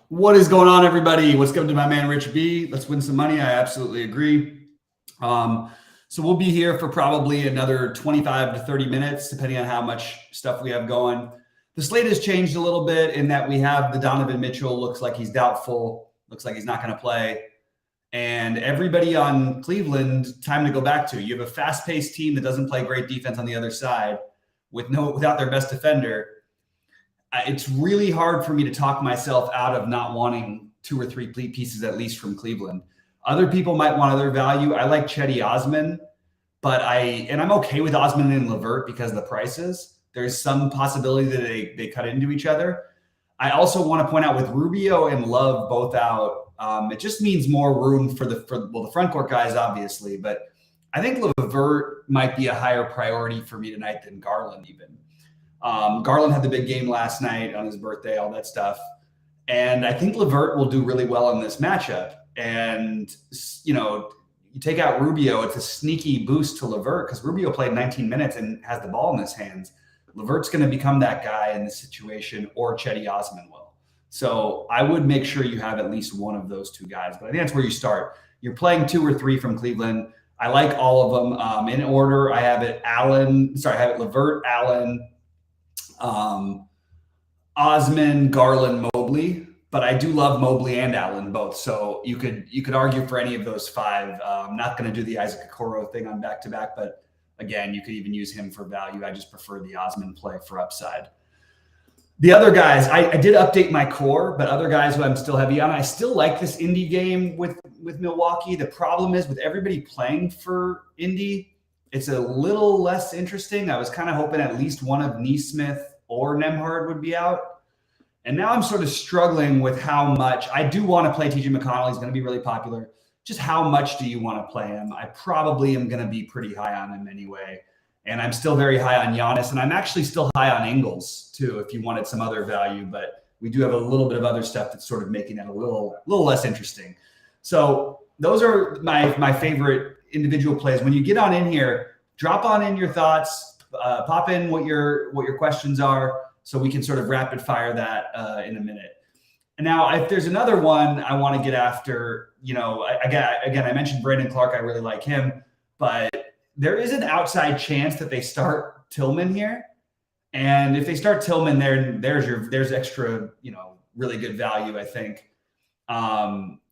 What is going on, everybody? What's good to my man, Rich B? Let's win some money. I absolutely agree. So we'll be here for probably another 25 to 30 minutes, depending on how much stuff we have going. The slate has changed a little bit in that we have the Donovan Mitchell, looks like he's doubtful, looks like he's not going to play. And everybody on Cleveland, time to go back to. You have a fast-paced team that doesn't play great defense on the other side without their best defender. It's really hard for me to talk myself out of not wanting 2 or 3 pieces at least from Cleveland. Other people might want other value. I like Cedi Osman, but I'm okay with Osman and LeVert because of the prices. There's some possibility that they cut into each other. I also want to point out with Rubio and Love both out, it just means more room for the front court guys, obviously, but I think LeVert might be a higher priority for me tonight than Garland even. Garland had the big game last night on his birthday, all that stuff. And I think LeVert will do really well in this matchup. And, you take out Rubio, it's a sneaky boost to LeVert because Rubio played 19 minutes and has the ball in his hands. LeVert's going to become that guy in this situation, or Cedi Osman will. So I would make sure you have at least one of those two guys. But I think that's where you start. You're playing 2 or 3 from Cleveland. I like all of them in order. I have it LeVert, Allen, Osman, Garland, Mobley, but I do love Mobley and Allen both. So you could argue for any of those 5. I'm not going to do the Isaac Okoro thing on back-to-back, but again, you could even use him for value. I just prefer the Osman play for upside. The other guys, I did update my core, but other guys who I'm still heavy on, I still like this Indy game with Milwaukee. The problem is with everybody playing for Indy, it's a little less interesting. I was kind of hoping at least one of Nesmith or Nembhard would be out. And now I'm sort of struggling with how much. I do want to play TJ McConnell. He's going to be really popular. Just how much do you want to play him? I probably am going to be pretty high on him anyway. And I'm still very high on Giannis. And I'm actually still high on Ingles, too, if you wanted some other value. But we do have a little bit of other stuff that's sort of making it a little less interesting. So those are my favorite individual plays. When you get on in here, drop on in your thoughts, pop in what your questions are, so we can sort of rapid fire that in a minute. And now, if there's another one I want to get after, again, I mentioned Brandon Clark. I really like him, but there is an outside chance that they start Tillman here. And if they start Tillman, there's extra, really good value, I think.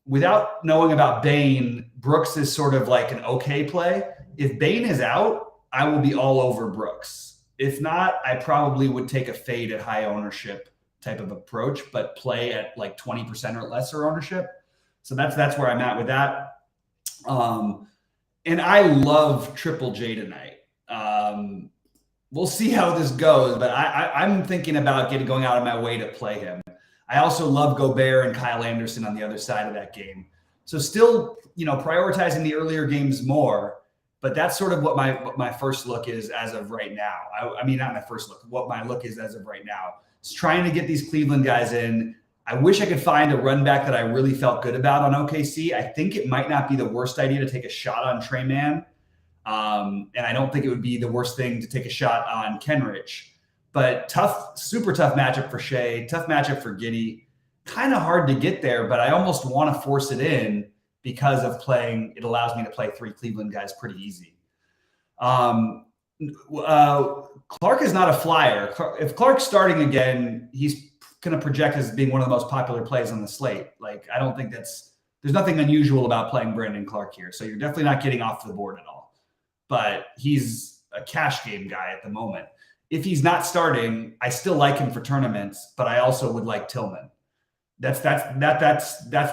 Without knowing about Bane, Brooks is sort of like an okay play. If Bane is out, I will be all over Brooks. If not, I probably would take a fade at high ownership type of approach, but play at like 20% or lesser ownership. So that's where I'm at with that. And I love Triple J tonight. We'll see how this goes, but I'm thinking about going out of my way to play him. I also love Gobert and Kyle Anderson on the other side of that game. So still, prioritizing the earlier games more, but that's sort of what my first look is as of right now. I mean, not my first look, what my look is as of right now. It's trying to get these Cleveland guys in. I wish I could find a run back that I really felt good about on OKC. I think it might not be the worst idea to take a shot on Trey Mann. And I don't think it would be the worst thing to take a shot on Kenrich. But super tough matchup for Shea, tough matchup for Giddey. Kind of hard to get there, but I almost want to force it in because of playing. It allows me to play 3 Cleveland guys pretty easy. Clark is not a flyer. If Clark's starting again, he's going to project as being one of the most popular plays on the slate. Like, I don't think there's nothing unusual about playing Brandon Clark here. So you're definitely not getting off the board at all. But he's a cash game guy at the moment. If he's not starting, I still like him for tournaments, but I also would like Tillman. That's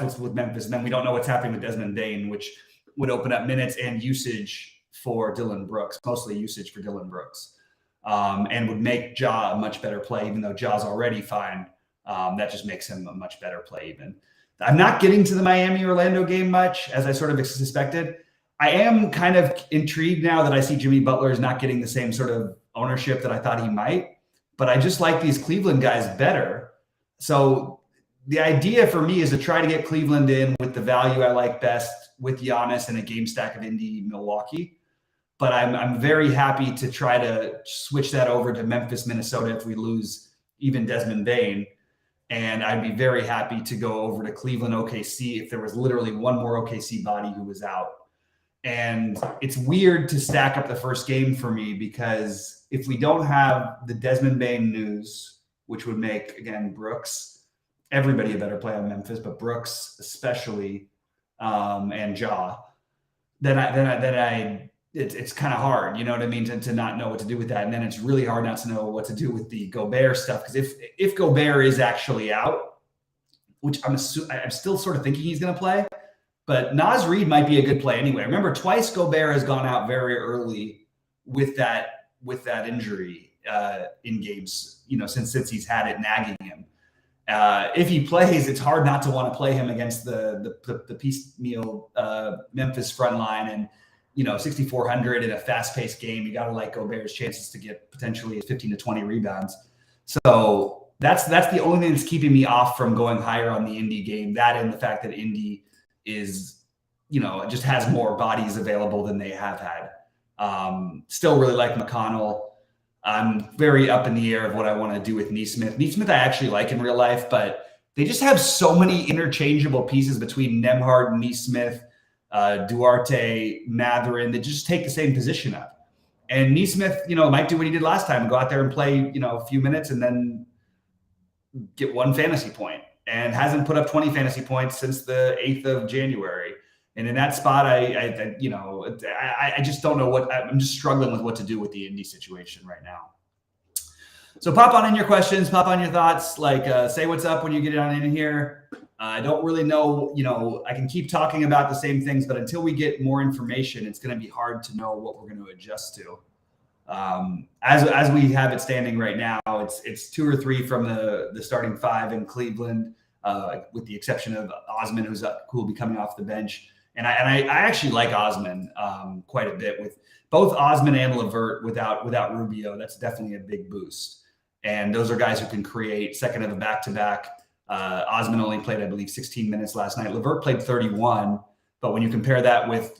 what's with Memphis. And then we don't know what's happening with Desmond Bane, which would open up minutes and usage for Dillon Brooks, mostly usage for Dillon Brooks, and would make Ja a much better play, even though Ja's already fine. That just makes him a much better play even. I'm not getting to the Miami-Orlando game much, as I sort of suspected. I am kind of intrigued now that I see Jimmy Butler is not getting the same sort of ownership that I thought he might, but I just like these Cleveland guys better. So the idea for me is to try to get Cleveland in with the value I like best with Giannis and a game stack of Indy, Milwaukee. But I'm very happy to try to switch that over to Memphis, Minnesota if we lose even Desmond Bane. And I'd be very happy to go over to Cleveland, OKC, if there was literally one more OKC body who was out. And it's weird to stack up the first game for me, because if we don't have the Desmond Bane news, which would make, again, Brooks, everybody a better play on Memphis, but Brooks especially, and Ja, it's kind of hard, you know what I mean, to not know what to do with that. And then it's really hard not to know what to do with the Gobert stuff, because if Gobert is actually out, which I'm still sort of thinking he's going to play, but Naz Reid might be a good play anyway. Remember, twice Gobert has gone out very early with that injury in games, since he's had it nagging him. If he plays, it's hard not to want to play him against the piecemeal Memphis front line, and 6,400 in a fast-paced game. You got to like Gobert's chances to get potentially 15 to 20 rebounds. So that's the only thing that's keeping me off from going higher on the Indy game. That, and the fact that Indy is, just has more bodies available than they have had. Still really like McConnell. I'm very up in the air of what I want to do with Neesmith. Neesmith I actually like in real life, but they just have so many interchangeable pieces between Nembhard, Neesmith, Duarte, Matherin, that just take the same position up. And Neesmith, might do what he did last time, go out there and play, a few minutes and then get 1 fantasy point, and hasn't put up 20 fantasy points since the 8th of January. And in that spot, I just don't know I'm just struggling with what to do with the Indy situation right now. So pop on in your questions, pop on your thoughts, say what's up when you get on in here. I don't really know, I can keep talking about the same things, but until we get more information, it's going to be hard to know what we're going to adjust to. As we have it standing right now, it's 2 or 3 from the starting 5 in Cleveland, with the exception of Osman, who will be coming off the bench. And I actually like Osman quite a bit, with both Osman and LeVert without Rubio. That's definitely a big boost. And those are guys who can create, second of a back-to-back. Osman only played, I believe, 16 minutes last night. LeVert played 31. But when you compare that with,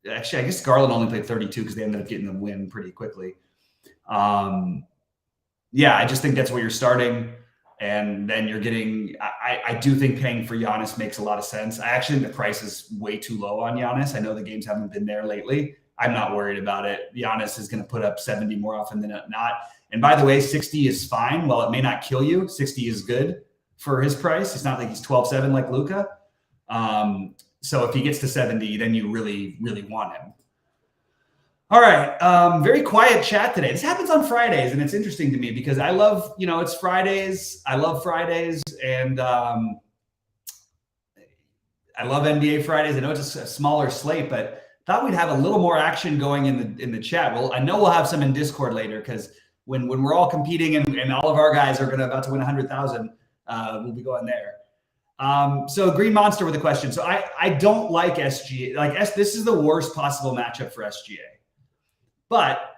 actually, I guess Garland only played 32 because they ended up getting the win pretty quickly. I just think that's where you're starting. And then you're getting, I do think paying for Giannis makes a lot of sense. I actually think the price is way too low on Giannis. I know the games haven't been there lately. I'm not worried about it. Giannis is going to put up 70 more often than not. And by the way, 60 is fine. While it may not kill you, 60 is good for his price. It's not like he's 12-7 like Luka. So if he gets to 70, then you really, really want him. All right. Very quiet chat today. This happens on Fridays, and it's interesting to me because I love, it's Fridays. I love Fridays, and I love NBA Fridays. I know it's a smaller slate, but thought we'd have a little more action going in the chat. Well, I know we'll have some in Discord later, because when we're all competing and all of our guys are about to win 100,000, we'll be going there. So Green Monster with a question. So I don't like SGA. This is the worst possible matchup for SGA. But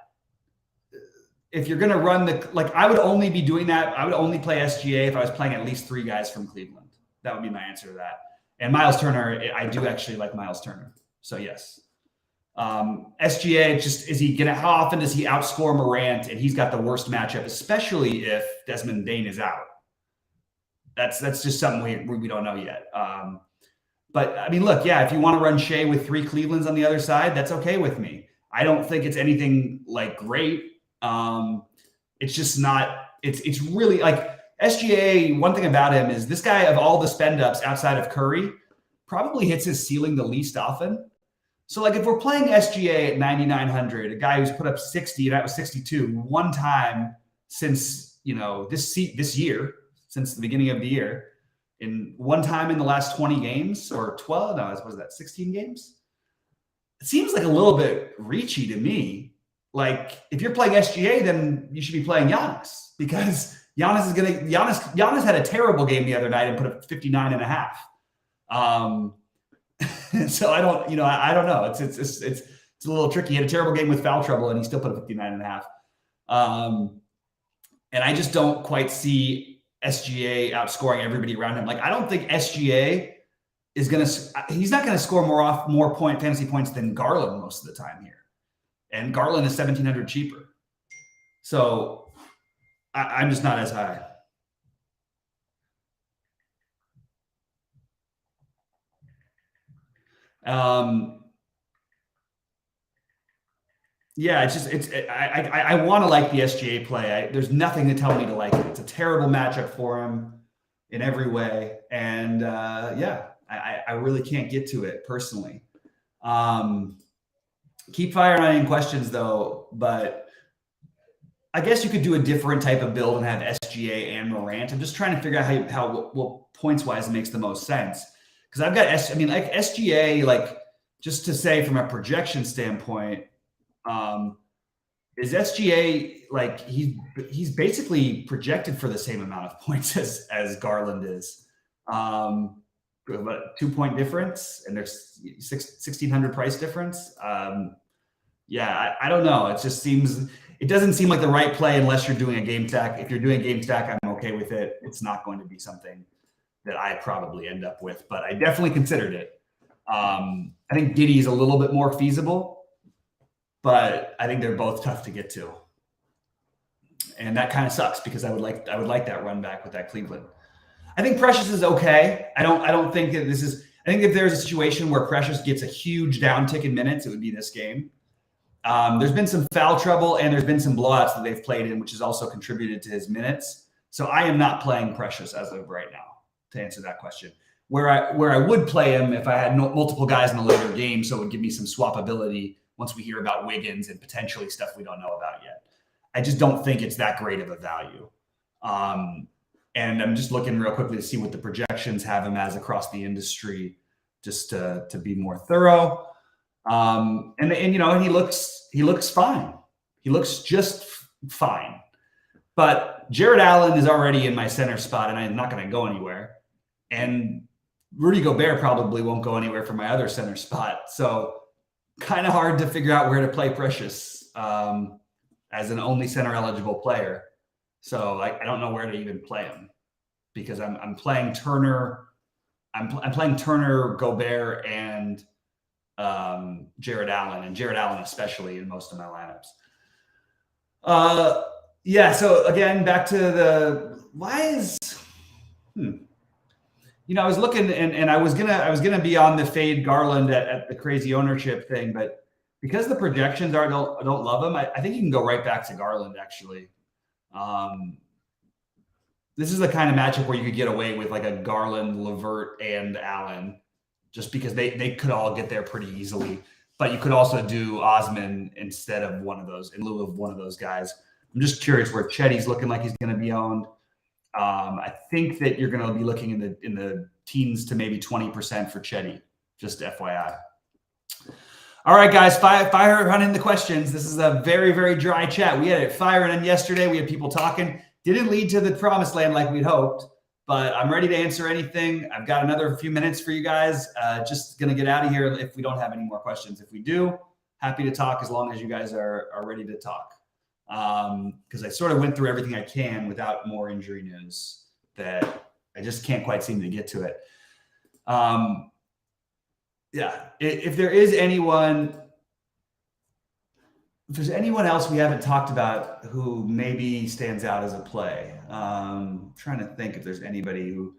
if you're going to run I would only be doing that. I would only play SGA if I was playing at least 3 guys from Cleveland. That would be my answer to that. And Miles Turner, I do actually like Miles Turner. So yes. SGA, how often does he outscore Morant? And he's got the worst matchup, especially if Desmond Bane is out. That's just something we don't know yet. But I mean, look, if you want to run Shea with 3 Clevelands on the other side, that's okay with me. I don't think it's anything great. It's just not, it's really SGA. One thing about him is this guy, of all the spend ups outside of Curry, probably hits his ceiling the least often. So if we're playing SGA at 9,900, a guy who's put up 60, and that was 62 one time since, this year, since the beginning of the year, in one time in the last 20 games or 12, no, what was that, 16 games? It seems like a little bit reachy to me. If you're playing SGA, then you should be playing Giannis, because Giannis had a terrible game the other night and put up 59 and a half. So I don't know. It's a little tricky. He had a terrible game with foul trouble and he still put up 59 and a half. And I just don't quite see SGA outscoring everybody around him. I don't think SGA he's not going to score more fantasy points than Garland most of the time here. And Garland is 1,700 cheaper. So I'm just not as high. Um, yeah, I want to like the SGA play. There's nothing to tell me to like it. It's a terrible matchup for him in every way, and yeah, I really can't get to it personally. Keep firing on any questions though, but I guess you could do a different type of build and have SGA and Morant. I'm just trying to figure out how what points wise makes the most sense. Because I've got I mean, like SGA, like just to say from a projection standpoint, is SGA like he's basically projected for the same amount of points as Garland is. About 2 point difference, and there's 1,600 price difference. Yeah, I don't know. It doesn't seem like the right play unless you're doing a game stack. If you're doing a game stack, I'm okay with it. It's not going to be something that I probably end up with, but I definitely considered it. I think Giddey is a little bit more feasible, but I think they're both tough to get to. And that kind of sucks because I would like that run back with that Cleveland. I think Precious is okay. I don't think that this is. I think if there's a situation where Precious gets a huge downtick in minutes, it would be this game. There's been some foul trouble and there's been some blowouts that they've played in, which has also contributed to his minutes. So I am not playing Precious as of right now to answer that question. Where I would play him if I had multiple guys in a later game, so it would give me some swapability once we hear about Wiggins and potentially stuff we don't know about yet. I just don't think it's that great of a value. And I'm just looking real quickly to see what the projections have him as across the industry, just to be more thorough. And you know, he looks fine. He looks just fine. But Jared Allen is already in my center spot, and I'm not going to go anywhere. And Rudy Gobert probably won't go anywhere for my other center spot. So kind of hard to figure out where to play Precious as an only center eligible player. So I don't know where to even play him because I'm playing Turner. I'm playing Turner, Gobert, and Jared Allen, and Jared Allen especially in most of my lineups. Yeah. So again, back to the you know, I was looking and I was gonna be on the fade Garland at the crazy ownership thing, but because the projections I don't love him, I think you can go right back to Garland actually. This is the kind of matchup where you could get away with like a Garland, LeVert, and Allen, just because they could all get there pretty easily. But you could also do Osman instead of one of those, in lieu of one of those guys. I'm just curious where Chetty's looking like he's going to be owned. I think that you're going to be looking in the teens to maybe 20% for Chetty, just FYI. All right, guys, fire on in the questions. This is a very, very dry chat. We had it firing in yesterday. We had people talking. Didn't lead to the promised land like we'd hoped, but I'm ready to answer anything. I've got another few minutes for you guys. Just going to get out of here if we don't have any more questions. If we do, happy to talk as long as you guys are ready to talk. Because I sort of went through everything I can without more injury news that I just can't quite seem to get to it. Yeah, if there's anyone else we haven't talked about who maybe stands out as a play, trying to think if there's anybody who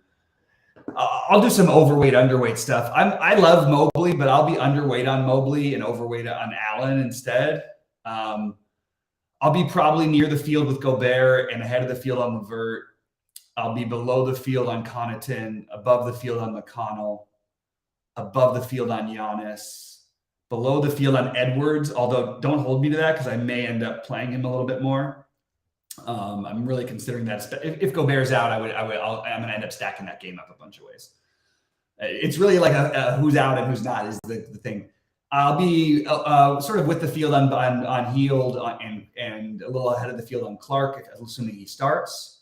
I'll do some overweight, underweight stuff. I love Mobley, but I'll be underweight on Mobley and overweight on Allen instead. I'll be probably near the field with Gobert and ahead of the field on LeVert. I'll be below the field on Connaughton, above the field on McConnell, above the field on Giannis, below the field on Edwards, although don't hold me to that because I may end up playing him a little bit more. I'm really considering that. If Gobert's out, I'm going to end up stacking that game up a bunch of ways. It's really like a who's out and who's not is the thing. I'll be sort of with the field on Hield and a little ahead of the field on Clark, assuming he starts.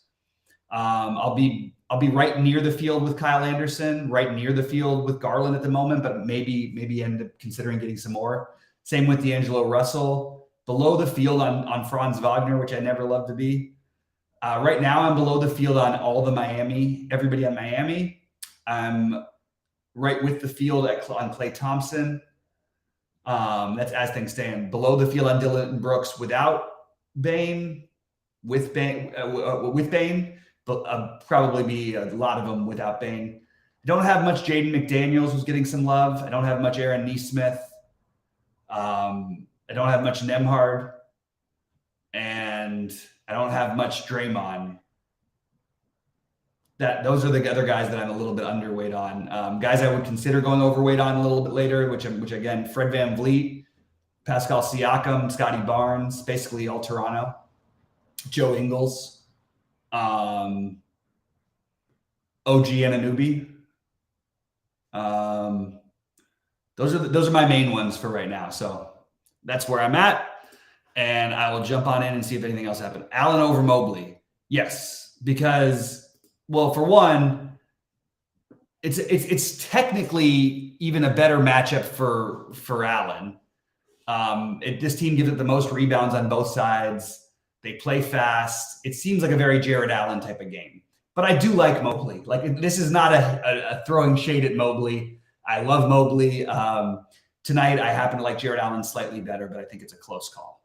I'll be right near the field with Kyle Anderson, right near the field with Garland at the moment, but maybe end up considering getting some more. Same with D'Angelo Russell. Below the field on Franz Wagner, which I never love to be. Right now, I'm below the field on everybody on Miami. I'm right with the field on Klay Thompson. That's as things stand. Below the field on Dylan Brooks without Bane, with Bane, but probably be a lot of them without Bane. I don't have much Jaden McDaniels, who's getting some love. I don't have much Aaron Neesmith. I don't have much Nemhard. And I don't have much Draymond. Those are the other guys that I'm a little bit underweight on. Guys I would consider going overweight on a little bit later, which again, Fred VanVleet, Pascal Siakam, Scotty Barnes, basically all Toronto, Joe Ingles, OG Anunoby. Those are my main ones for right now. So that's where I'm at. And I will jump on in and see if anything else happened. Allen over Mobley. Yes, because, well, for one, it's technically even a better matchup for Allen. This team gives it the most rebounds on both sides. They play fast. It seems like a very Jared Allen type of game. But I do like Mobley. Like, this is not a throwing shade at Mobley. I love Mobley. Tonight, I happen to like Jared Allen slightly better, but I think it's a close call.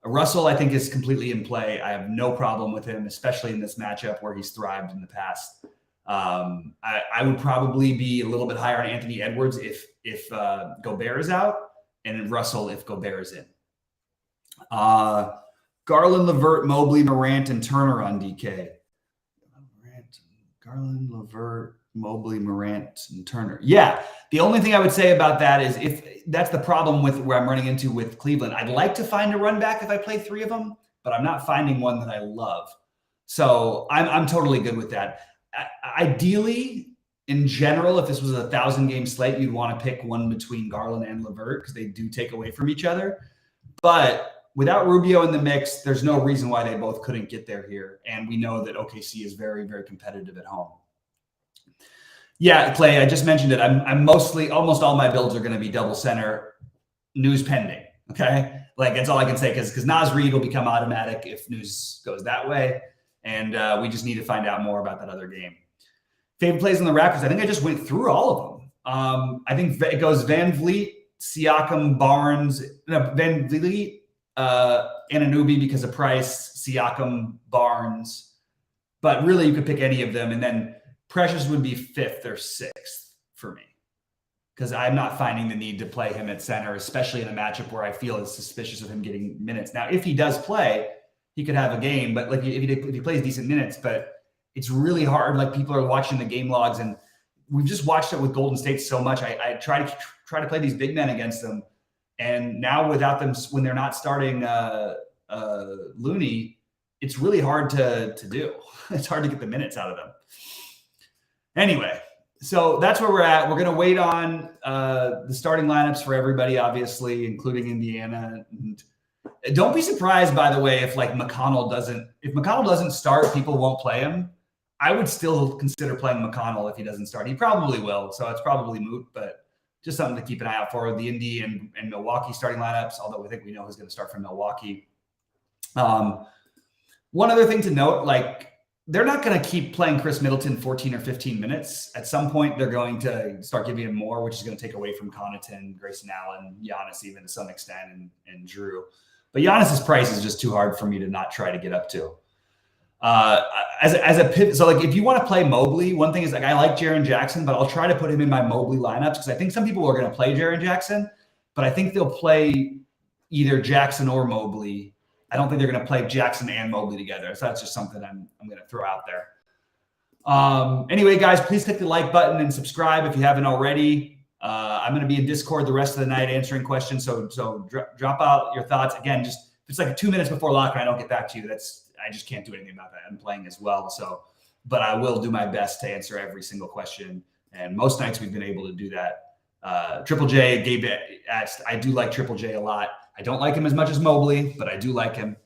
Russell, I think, is completely in play. I have no problem with him, especially in this matchup where he's thrived in the past. I would probably be a little bit higher on Anthony Edwards if Gobert is out, and Russell if Gobert is in. Garland, LeVert, Mobley, Morant, and Turner on DK. Garland, LeVert, Mobley, Morant, and Turner. Yeah, the only thing I would say about that is if that's the problem with where I'm running into with Cleveland. I'd like to find a run back if I play three of them, but I'm not finding one that I love. So I'm totally good with that. Ideally, in general, if this was a 1,000-game slate, you'd want to pick one between Garland and LeVert because they do take away from each other. But without Rubio in the mix, there's no reason why they both couldn't get there here. And we know that OKC is very, very competitive at home. Yeah, Clay, I just mentioned it. I'm almost all my builds are going to be double center, news pending. Okay. Like, that's all I can say because Naz Reid will become automatic if news goes that way. And we just need to find out more about that other game. Favorite plays on the Raptors. I think I just went through all of them. I think it goes VanVleet, Siakam, Barnes, VanVleet, Anunoby because of price, Siakam, Barnes. But really, you could pick any of them. And then Precious would be 5th or 6th for me because I'm not finding the need to play him at center, especially in a matchup where I feel is suspicious of him getting minutes. Now, if he does play, he could have a game, but like if he plays decent minutes, but it's really hard. Like, people are watching the game logs, and we've just watched it with Golden State so much. I try to play these big men against them, and now without them, when they're not starting Looney, it's really hard to do. It's hard to get the minutes out of them. Anyway, so that's where we're at. We're going to wait on the starting lineups for everybody, obviously, including Indiana. And don't be surprised, by the way, if McConnell doesn't start, people won't play him. I would still consider playing McConnell if he doesn't start. He probably will, so it's probably moot, but just something to keep an eye out for. The Indy and Milwaukee starting lineups, although I think we know who's going to start for Milwaukee. One other thing to note, they're not going to keep playing Chris Middleton 14 or 15 minutes. At some point, they're going to start giving him more, which is going to take away from Connaughton, Grayson Allen, Giannis even to some extent, and Drew. But Giannis's price is just too hard for me to not try to get up to. As a pivot, so if you want to play Mobley, one thing is I like Jaren Jackson, but I'll try to put him in my Mobley lineups because I think some people are going to play Jaren Jackson, but I think they'll play either Jackson or Mobley. I don't think they're going to play Jackson and Mobley together. So that's just something I'm going to throw out there. Anyway, guys, please click the like button and subscribe if you haven't already. I'm going to be in Discord the rest of the night answering questions. So drop out your thoughts. Again, just if it's 2 minutes before lock and I don't get back to you, I just can't do anything about that. I'm playing as well. But I will do my best to answer every single question. And most nights we've been able to do that. Triple J, Gabe asked, I do like Triple J a lot. I don't like him as much as Mobley, but I do like him.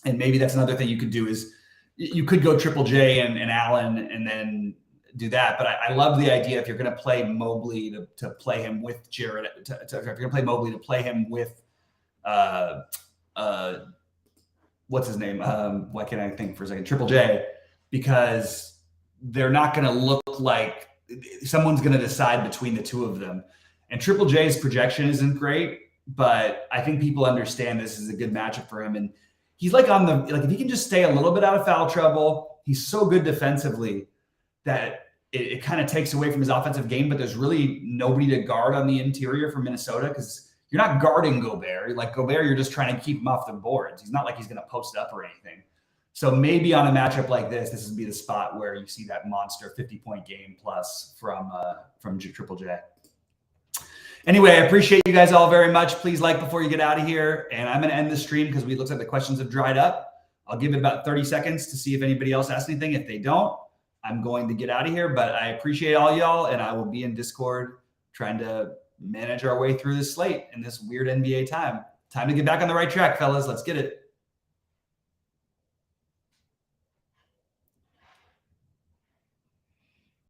And maybe that's another thing you could do is you could go Triple J and Allen and then do that. But I love the idea if you're going to play Mobley to play him with Jared. If you're going to play Mobley to play him with what's his name? Why can't I think for a second? Triple J, because they're not going to look like someone's going to decide between the two of them. And Triple J's projection isn't great, but I think people understand this is a good matchup for him. And he's if he can just stay a little bit out of foul trouble, he's so good defensively that it kind of takes away from his offensive game, but there's really nobody to guard on the interior for Minnesota because you're not guarding Gobert. Like Gobert, you're just trying to keep him off the boards. He's not like he's going to post up or anything. So maybe on a matchup like this would be the spot where you see that monster 50-point game plus from Triple J. Anyway, I appreciate you guys all very much. Please like before you get out of here. And I'm going to end the stream because it looks like the questions have dried up. I'll give it about 30 seconds to see if anybody else asks anything. If they don't, I'm going to get out of here. But I appreciate all y'all, and I will be in Discord trying to manage our way through this slate in this weird NBA time. Time to get back on the right track, fellas. Let's get it.